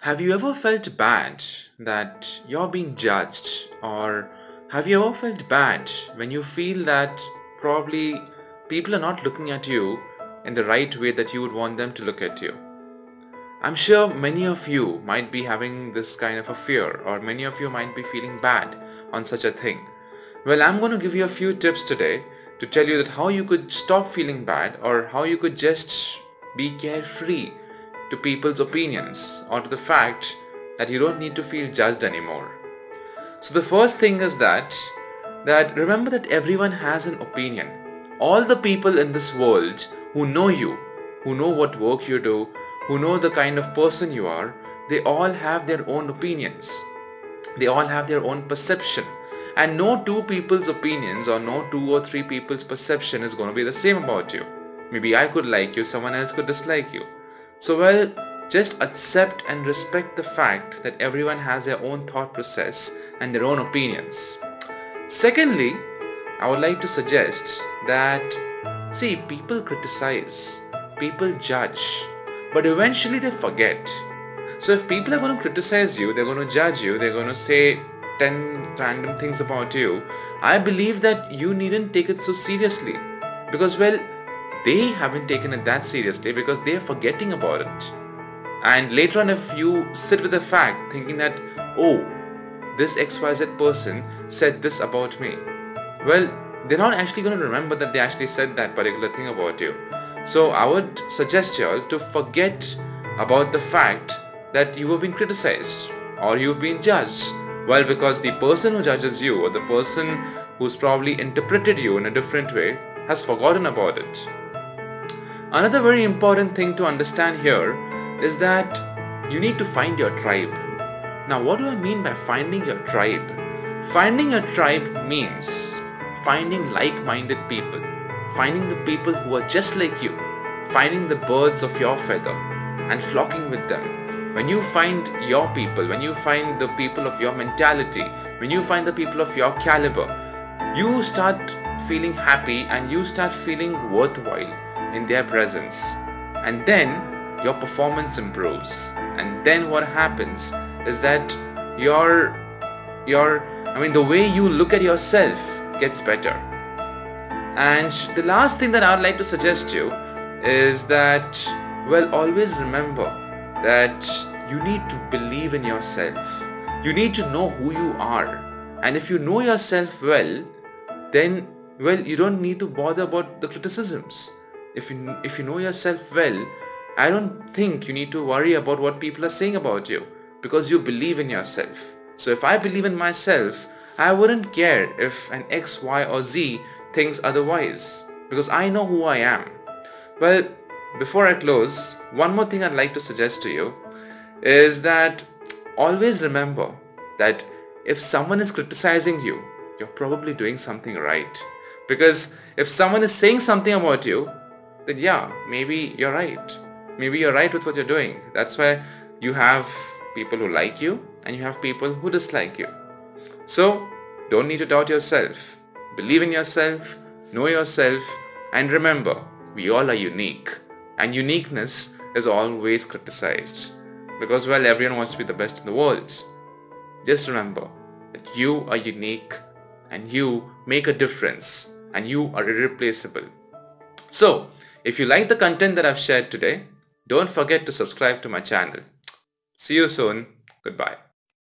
Have you ever felt bad that you're being judged? Or have you ever felt bad when you feel that probably people are not looking at you in the right way that you would want them to look at you? I'm sure many of you might be having this kind of a fear, or many of you might be feeling bad on such a thing. Well, I'm going to give you a few tips today to tell you that how you could stop feeling bad, or how you could just be carefree to people's opinions, or to the fact that you don't need to feel judged anymore. So the first thing is that remember that everyone has an opinion. All the people in this world who know you, who know what work you do, who know the kind of person you are, they all have their own opinions. They all have their own perception. And no two people's opinions, or no two or three people's perception is going to be the same about you. Maybe I could like you, someone else could dislike you. So well, just accept and respect the fact that everyone has their own thought process and their own opinions. Secondly, I would like to suggest that, see, people criticize, people judge, but eventually they forget. So if people are going to criticize you, they're going to judge you, they're going to say 10 random things about you, I believe that you needn't take it so seriously. Because, well, they haven't taken it that seriously because they are forgetting about it. And later on, if you sit with the fact thinking that, oh, this XYZ person said this about me, well, they're not actually going to remember that they actually said that particular thing about you. So I would suggest you all to forget about the fact that you have been criticized or you've been judged. Well, because the person who judges you, or the person who's probably interpreted you in a different way, has forgotten about it. Another very important thing to understand here is that you need to find your tribe. Now, what do I mean by finding your tribe? Finding your tribe means finding like-minded people, finding the people who are just like you, finding the birds of your feather and flocking with them. When you find your people, when you find the people of your mentality, when you find the people of your caliber, you start feeling happy and you start feeling worthwhile in their presence. And then your performance improves. And then what happens is that the way you look at yourself gets better. And the last thing that I would like to suggest you is that, well, always remember that you need to believe in yourself. You need to know who you are. And if you know yourself well, then, well, you don't need to bother about the criticisms. If you know yourself well, I don't think you need to worry about what people are saying about you, because you believe in yourself. So if I believe in myself, I wouldn't care if an X, Y or Z thinks otherwise, because I know who I am. Well, before I close, one more thing I'd like to suggest to you is that always remember that if someone is criticizing you, you're probably doing something right. Because if someone is saying something about you, then yeah, maybe you're right. Maybe you're right with what you're doing. That's why you have people who like you and you have people who dislike you. So don't need to doubt yourself. Believe in yourself, know yourself, and remember, we all are unique. And uniqueness is always criticized. Because, well, everyone wants to be the best in the world. Just remember that you are unique and you make a difference and you are irreplaceable. So, if you like the content that I've shared today, don't forget to subscribe to my channel. See you soon. Goodbye.